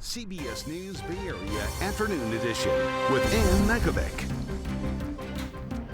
CBS News Bay Area Afternoon Edition with Ann Makovic.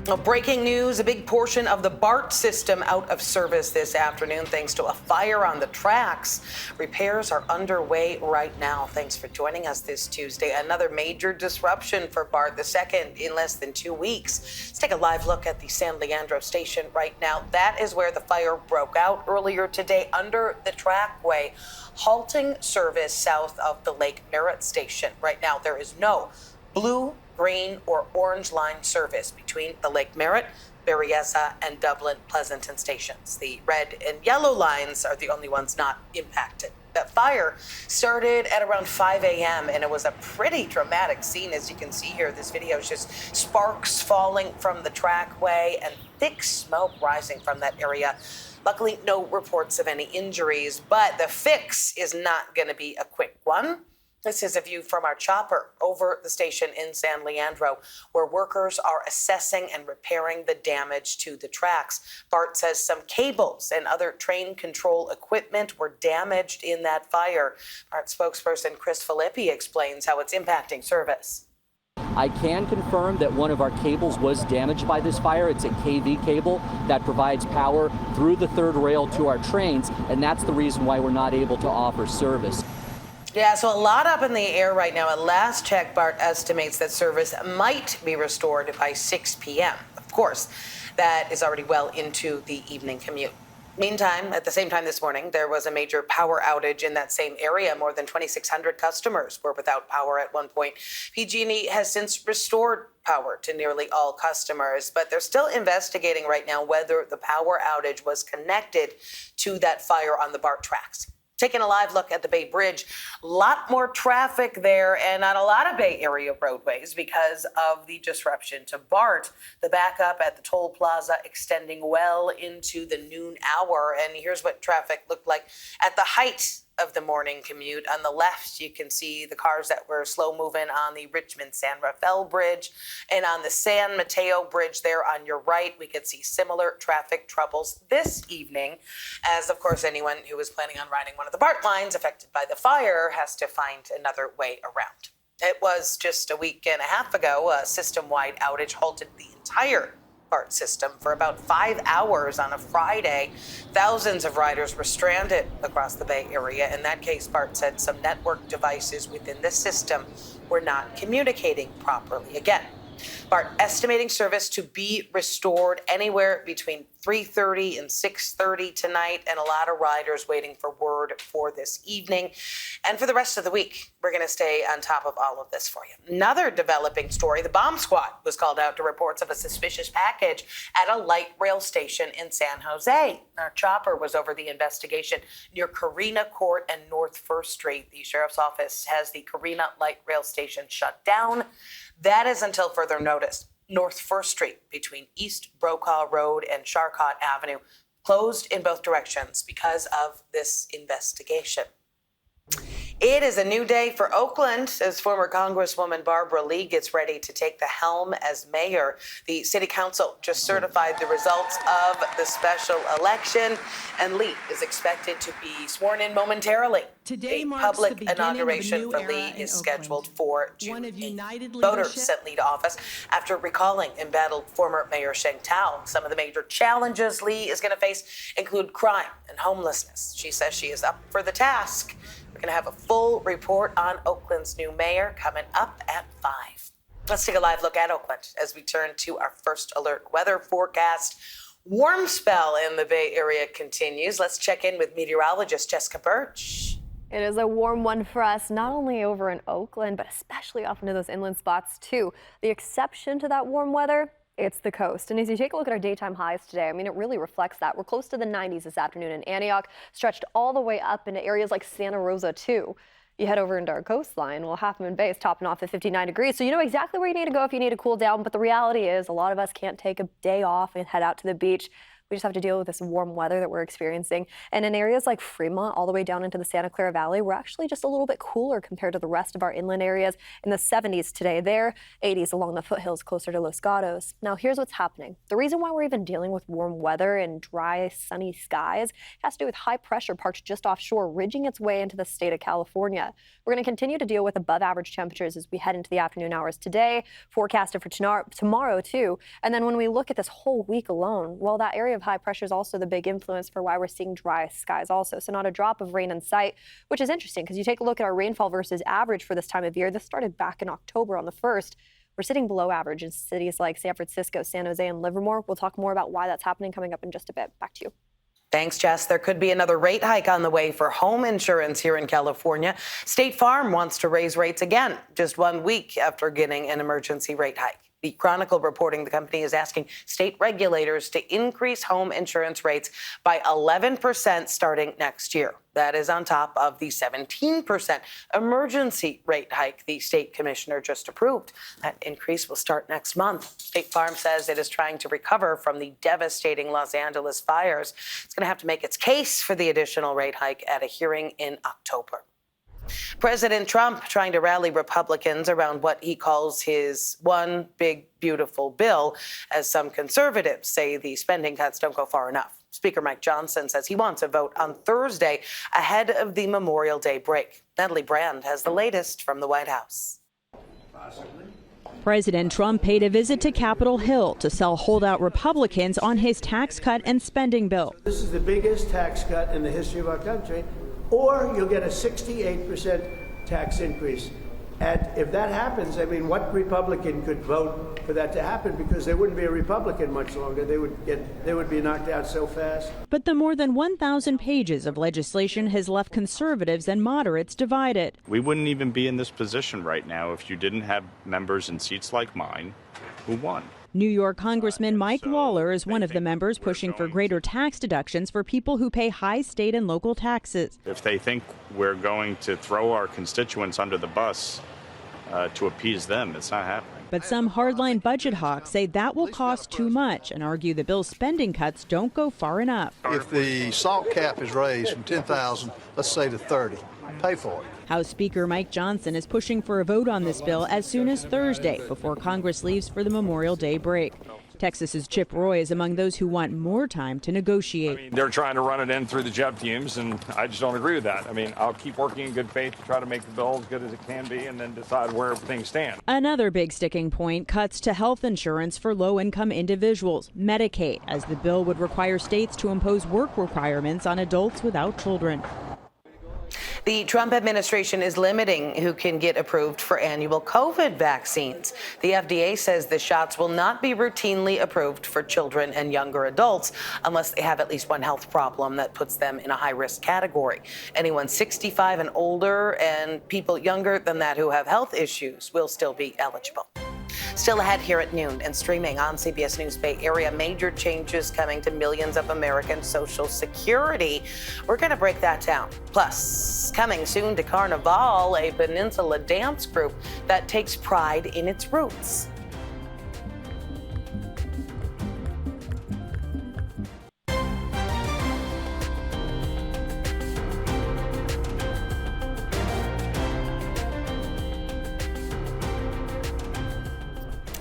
Well, breaking news, a big portion of the BART system out of service this afternoon thanks to a fire on the tracks. Repairs are underway right now. Thanks for joining us this Tuesday. Another major disruption for BART, the second in less than 2 weeks. Let's take a live look at the San Leandro station right now. That is where the fire broke out earlier today under the trackway, halting service south of the Lake Merritt station. Right now, there is no blue, green, or orange line service between the Lake Merritt, Berryessa, and Dublin Pleasanton stations. The red and yellow lines are the only ones not impacted. That fire started at around 5 a.m. and it was a pretty dramatic scene. As you can see here, this video is just sparks falling from the trackway and thick smoke rising from that area. Luckily, no reports of any injuries, but the fix is not going to be a quick one. This is a view from our chopper over the station in San Leandro, where workers are assessing and repairing the damage to the tracks. BART says some cables and other train control equipment were damaged in that fire. BART spokesperson Chris Filippi explains how it's impacting service. I can confirm that one of our cables was damaged by this fire. It's a KV cable that provides power through the third rail to our trains, and that's the reason why we're not able to offer service. Yeah, so a lot up in the air right now. At last check, BART estimates that service might be restored by 6 p.m. Of course, that is already well into the evening commute. Meantime, at the same time this morning, there was a major power outage in that same area. More than 2,600 customers were without power at one point. PG&E has since restored power to nearly all customers, but they're still investigating right now whether the power outage was connected to that fire on the BART tracks. Taking a live look at the Bay Bridge, a lot more traffic there and on a lot of Bay Area roadways because of the disruption to BART. The backup at the toll plaza extending well into the noon hour. And here's what traffic looked like at the height of the morning commute. On the left, you can see the cars that were slow moving on the Richmond-San Rafael Bridge, and on the San Mateo Bridge there on your right, we could see similar traffic troubles this evening, as of course anyone who was planning on riding one of the BART lines affected by the fire has to find another way around. It was just a week and a half ago, a system-wide outage halted the entire BART system for about 5 hours on a Friday. Thousands of riders were stranded across the Bay Area. In that case, BART said some network devices within the system were not communicating properly. Again, BART estimating service to be restored anywhere between 3:30 and 6:30 tonight, and a lot of riders waiting for word for this evening. And for the rest of the week, we're going to stay on top of all of this for you. Another developing story, the bomb squad was called out to reports of a suspicious package at a light rail station in San Jose. Our chopper was over the investigation near Carina Court and North First Street. The sheriff's office has the Carina light rail station shut down. That is until further notice. North First Street between East Brokaw Road and Charcot Avenue closed in both directions because of this investigation. It is a new day for Oakland as former Congresswoman Barbara Lee gets ready to take the helm as mayor. The city council just certified the results of the special election, and Lee is expected to be sworn in momentarily. Today marks public the inauguration for Lee is scheduled for June 8th. Voters sent Lee to office after recalling embattled former Mayor Sheng Tao. Some of the major challenges Lee is going to face include crime and homelessness. She says she is up for the task. We're going to have a full report on Oakland's new mayor coming up at 5. Let's take a live look at Oakland as we turn to our first alert weather forecast. Warm spell in the Bay Area continues. Let's check in with meteorologist Jessica Birch. It is a warm one for us, not only over in Oakland, but especially off into those inland spots too. The exception to that warm weather, it's the coast. And as you take a look at our daytime highs today, I mean, it really reflects that. We're close to the 90s this afternoon in Antioch, stretched all the way up into areas like Santa Rosa too. You head over into our coastline, well, Half Moon Bay is topping off at 59 degrees, so you know exactly where you need to go if you need to cool down. But the reality is a lot of us can't take a day off and head out to the beach. We just have to deal with this warm weather that we're experiencing. And in areas like Fremont, all the way down into the Santa Clara Valley, we're actually just a little bit cooler compared to the rest of our inland areas. In the 70s today there, 80s along the foothills closer to Los Gatos. Now, here's what's happening. The reason why we're even dealing with warm weather and dry, sunny skies has to do with high pressure parked just offshore, ridging its way into the state of California. We're going to continue to deal with above average temperatures as we head into the afternoon hours today, forecasted for tomorrow too. And then when we look at this whole week alone, well, that area of high pressure is also the big influence for why we're seeing dry skies also. So not a drop of rain in sight, which is interesting because you take a look at our rainfall versus average for this time of year. This started back in October on the 1st. We're sitting below average in cities like San Francisco, San Jose, and Livermore. We'll talk more about why that's happening coming up in just a bit. Back to you. Thanks, Jess. There could be another rate hike on the way for home insurance here in California. State Farm wants to raise rates again, just 1 week after getting an emergency rate hike. The Chronicle reporting the company is asking state regulators to increase home insurance rates by 11% starting next year. That is on top of the 17% emergency rate hike the state commissioner just approved. That increase will start next month. State Farm says it is trying to recover from the devastating Los Angeles fires. It's going to have to make its case for the additional rate hike at a hearing in October. President Trump trying to rally Republicans around what he calls his one big, beautiful bill, as some conservatives say the spending cuts don't go far enough. Speaker Mike Johnson says he wants a vote on Thursday ahead of the Memorial Day break. Natalie Brand has the latest from the White House. President Trump paid a visit to Capitol Hill to sell holdout Republicans on his tax cut and spending bill. This is the biggest tax cut in the history of our country, or you'll get a 68% tax increase. And if that happens, I mean, what Republican could vote for that to happen? Because there wouldn't be a Republican much longer. They would be knocked out so fast. But the more than 1,000 pages of legislation has left conservatives and moderates divided. We wouldn't even be in this position right now if you didn't have members in seats like mine who won. New York Congressman Mike Lawler is one of the members pushing for greater tax deductions for people who pay high state and local taxes. If they think we're going to throw our constituents under the bus to appease them, it's not happening. But some hardline budget hawks say that will cost too much and argue the bill's spending cuts don't go far enough. If the SALT cap is raised from 10,000, let's say to 30, pay for it. House Speaker Mike Johnson is pushing for a vote on this bill as soon as Thursday before Congress leaves for the Memorial Day break. Texas's Chip Roy is among those who want more time to negotiate. They're trying to run it in through the JEB teams, and I just don't agree with that. I mean, I'll keep working in good faith to try to make the bill as good as it can be and then decide where things stand. Another big sticking point, cuts to health insurance for low-income individuals, Medicaid, as the bill would require states to impose work requirements on adults without children. The Trump administration is limiting who can get approved for annual COVID vaccines. The FDA says the shots will not be routinely approved for children and younger adults unless they have at least one health problem that puts them in a high-risk category. Anyone 65 and older and people younger than that who have health issues will still be eligible. Still ahead here at noon and streaming on CBS News Bay Area, major changes coming to millions of American Social Security. We're going to break that down. Plus, coming soon to Carnaval, a peninsula dance group that takes pride in its roots.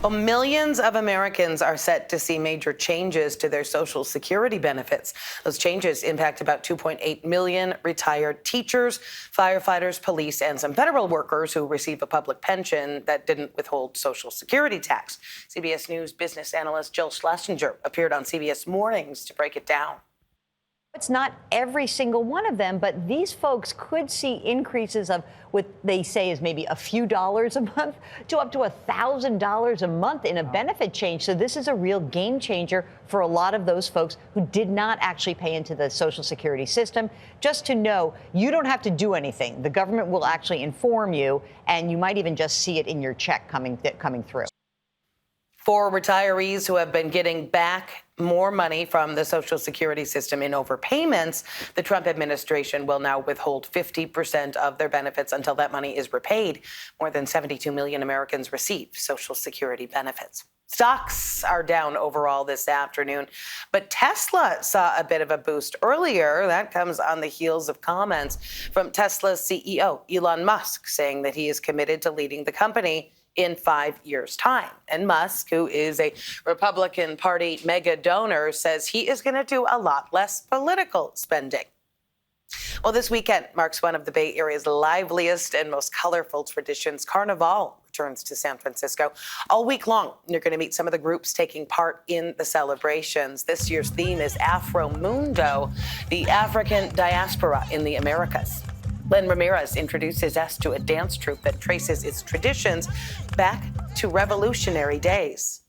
Well, millions of Americans are set to see major changes to their Social Security benefits. Those changes impact about 2.8 million retired teachers, firefighters, police, and some federal workers who receive a public pension that didn't withhold Social Security tax. CBS News business analyst Jill Schlesinger appeared on CBS Mornings to break it down. It's not every single one of them, but these folks could see increases of what they say is maybe a few dollars a month to up to $1,000 a month in a benefit change. So this is a real game changer for a lot of those folks who did not actually pay into the Social Security system. Just to know, you don't have to do anything. The government will actually inform you, and you might even just see it in your check coming through. For retirees who have been getting back more money from the Social Security system in overpayments, the Trump administration will now withhold 50% of their benefits until that money is repaid. More than 72 million Americans receive Social Security benefits. Stocks are down overall this afternoon, but Tesla saw a bit of a boost earlier. That comes on the heels of comments from Tesla's CEO, Elon Musk, saying that he is committed to leading the company in 5 years' time. And Musk, who is a Republican Party mega donor, says he is going to do a lot less political spending. Well, this weekend marks one of the Bay Area's liveliest and most colorful traditions. Carnaval returns to San Francisco. All week long, you're going to meet some of the groups taking part in the celebrations. This year's theme is Afro Mundo, the African diaspora in the Americas. Len Ramirez introduces us to a dance troupe that traces its traditions back to revolutionary days.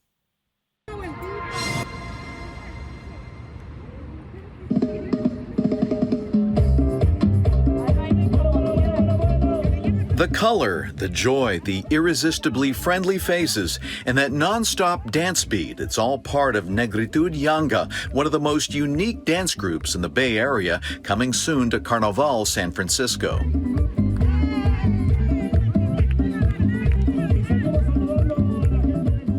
The color, the joy, the irresistibly friendly faces, and that non-stop dance beat, it's all part of Negritud Yanga, one of the most unique dance groups in the Bay Area, coming soon to Carnaval San Francisco.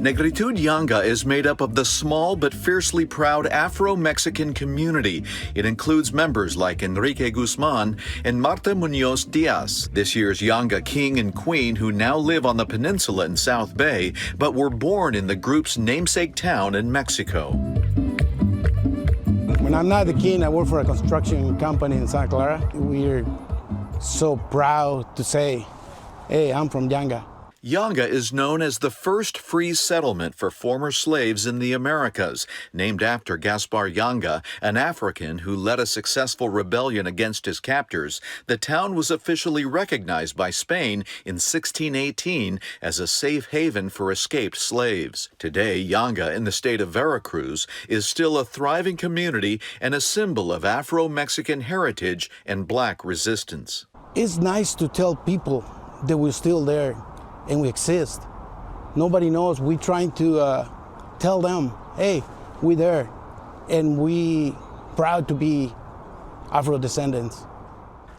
Negritud Yanga is made up of the small but fiercely proud Afro-Mexican community. It includes members like Enrique Guzman and Marta Muñoz Diaz, this year's Yanga king and queen who now live on the peninsula in South Bay, but were born in the group's namesake town in Mexico. When I'm not the king, I work for a construction company in Santa Clara. We're so proud to say, hey, I'm from Yanga. Yanga is known as the first free settlement for former slaves in the Americas, named after Gaspar Yanga, an African who led a successful rebellion against his captors. The town was officially recognized by Spain in 1618 as a safe haven for escaped slaves. Today, Yanga in the state of Veracruz is still a thriving community and a symbol of Afro-Mexican heritage and black resistance. It's nice to tell people that we're still there and we exist. Nobody knows. We're trying to tell them, hey, we're there, and we proud to be Afro-descendants.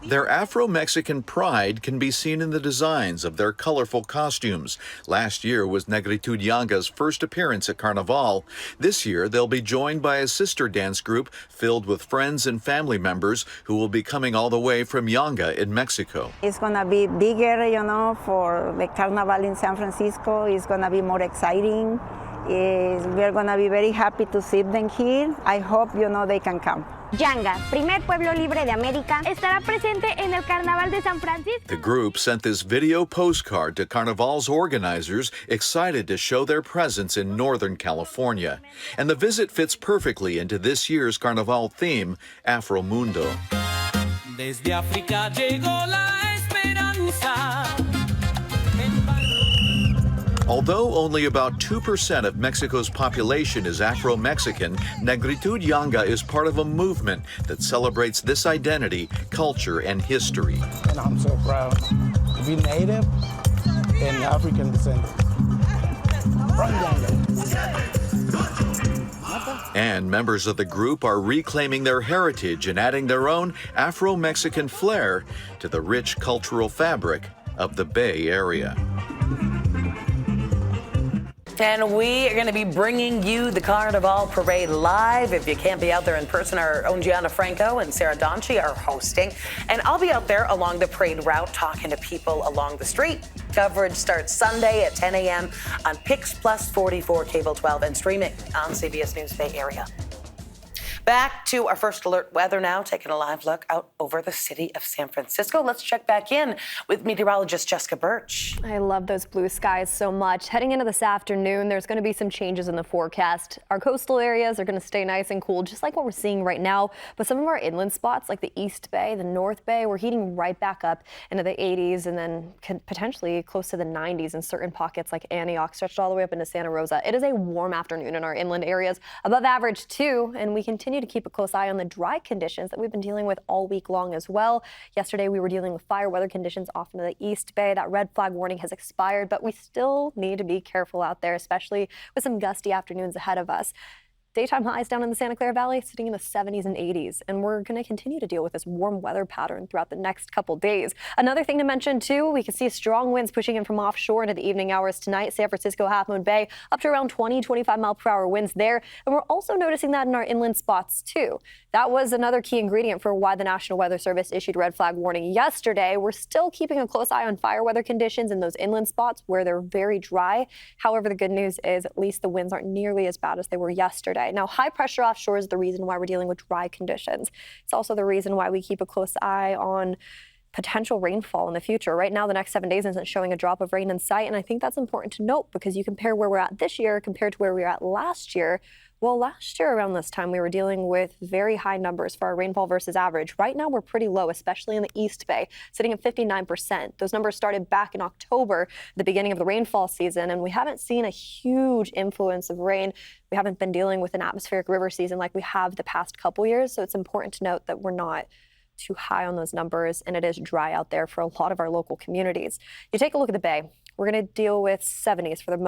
Their Afro-Mexican pride can be seen in the designs of their colorful costumes. Last year was Negritud Yanga's first appearance at Carnaval. This year, they'll be joined by a sister dance group filled with friends and family members who will be coming all the way from Yanga in Mexico. It's going to be bigger, for the Carnival in San Francisco. It's going to be more exciting. We're going to be very happy to see them here. I hope, they can come. Yanga, primer pueblo libre de América, estará presente en el Carnaval de San Francisco. The group sent this video postcard to Carnaval's organizers, excited to show their presence in Northern California. And the visit fits perfectly into this year's Carnaval theme, Afro Mundo. Desde África llegó la esperanza. Although only about 2% of Mexico's population is Afro-Mexican, Negritud Yanga is part of a movement that celebrates this identity, culture, and history. And I'm so proud to be native and African descendant from Yanga. And members of the group are reclaiming their heritage and adding their own Afro-Mexican flair to the rich cultural fabric of the Bay Area. And we are going to be bringing you the Carnival Parade live. If you can't be out there in person, our own Gianna Franco and Sarah Donchi are hosting. And I'll be out there along the parade route talking to people along the street. Coverage starts Sunday at 10 a.m. on Pix Plus 44, Cable 12, and streaming on CBS News Bay Area. Back to our first alert weather now, taking a live look out over the city of San Francisco. Let's check back in with meteorologist Jessica Birch. I love those blue skies so much. Heading into this afternoon, there's going to be some changes in the forecast. Our coastal areas are going to stay nice and cool, just like what we're seeing right now. But some of our inland spots, like the East Bay, the North Bay, we're heating right back up into the 80s and then potentially close to the 90s in certain pockets like Antioch, stretched all the way up into Santa Rosa. It is a warm afternoon in our inland areas, above average too, and we continue continue to keep a close eye on the dry conditions that we've been dealing with all week long as well. Yesterday, we were dealing with fire weather conditions off into the East Bay. That red flag warning has expired, but we still need to be careful out there, especially with some gusty afternoons ahead of us. Daytime highs down in the Santa Clara Valley sitting in the 70s and 80s, and we're going to continue to deal with this warm weather pattern throughout the next couple days. Another thing to mention, too, we can see strong winds pushing in from offshore into the evening hours tonight. San Francisco, Half Moon Bay, up to around 20, 25 mile per hour winds there, and we're also noticing that in our inland spots, too. That was another key ingredient for why the National Weather Service issued red flag warning yesterday. We're still keeping a close eye on fire weather conditions in those inland spots where they're very dry. However, the good news is at least the winds aren't nearly as bad as they were yesterday. Now, high pressure offshore is the reason why we're dealing with dry conditions. It's also the reason why we keep a close eye on potential rainfall in the future. Right now, the next 7 days isn't showing a drop of rain in sight, and I think that's important to note because you compare where we're at this year compared to where we were at last year. Well, last year around this time, we were dealing with very high numbers for our rainfall versus average. Right now, we're pretty low, especially in the East Bay, sitting at 59%. Those numbers started back in October, the beginning of the rainfall season, and we haven't seen a huge influence of rain. We haven't been dealing with an atmospheric river season like we have the past couple years, so it's important to note that we're not too high on those numbers, and it is dry out there for a lot of our local communities. You take a look at the Bay. We're going to deal with 70s for the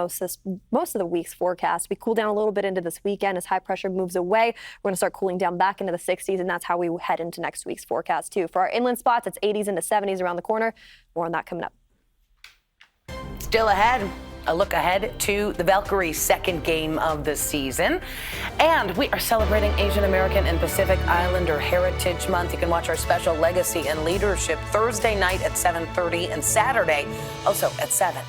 most of the week's forecast. We cool down a little bit into this weekend as high pressure moves away. We're going to start cooling down back into the 60s, and that's how we head into next week's forecast, too. For our inland spots, it's 80s into 70s around the corner. More on that coming up. Still ahead, a look ahead to the Valkyrie's second game of the season. And we are celebrating Asian American and Pacific Islander Heritage Month. You can watch our special Legacy and Leadership Thursday night at 7:30 and Saturday also at 7.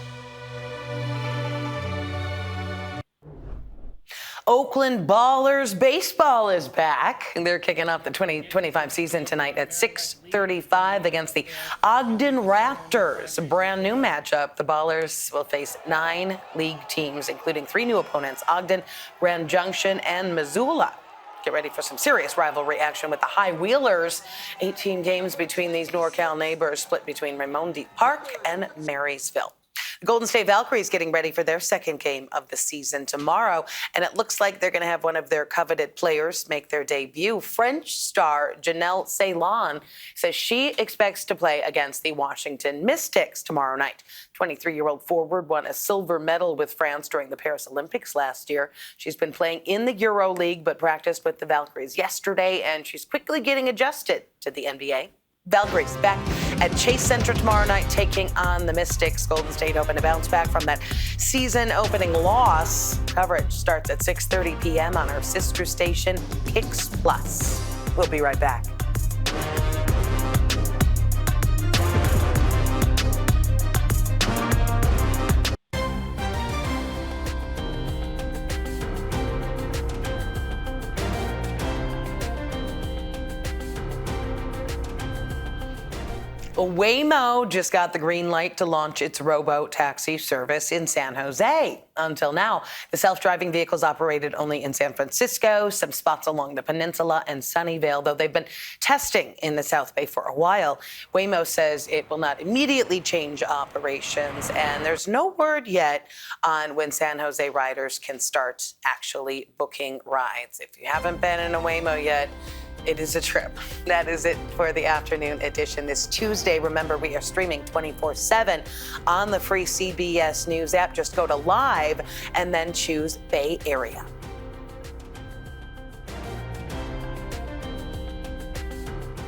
Oakland Ballers baseball is back, and they're kicking off the 2025 season tonight at 6:35 against the Ogden Raptors. A brand new matchup. The Ballers will face 9 league teams, including 3 new opponents: Ogden, Grand Junction, and Missoula. Get ready for some serious rivalry action with the High Wheelers. 18 games between these NorCal neighbors, split between Raymond Deep Park and Marysville. The Golden State Valkyries getting ready for their second game of the season tomorrow, and it looks like they're going to have one of their coveted players make their debut. French star Janelle Ceylon says she expects to play against the Washington Mystics tomorrow night. 23-year-old forward won a silver medal with France during the Paris Olympics last year. She's been playing in the Euro League but practiced with the Valkyries yesterday, and she's quickly getting adjusted to the NBA. Valkyries back at Chase Center tomorrow night taking on the Mystics. Golden State hoping to bounce back from that season-opening loss. Coverage starts at 6:30 p.m. on our sister station, Kicks Plus. We'll be right back. Waymo just got the green light to launch its robo-taxi service in San Jose. Until now, the self-driving vehicles operated only in San Francisco, some spots along the peninsula, and Sunnyvale, though they've been testing in the South Bay for a while. Waymo says it will not immediately change operations, and there's no word yet on when San Jose riders can start actually booking rides. If you haven't been in a Waymo yet, it is a trip. That is it for the afternoon edition this Tuesday. Remember, we are streaming 24/7 on the free CBS News app. Just go to Live and then choose Bay Area.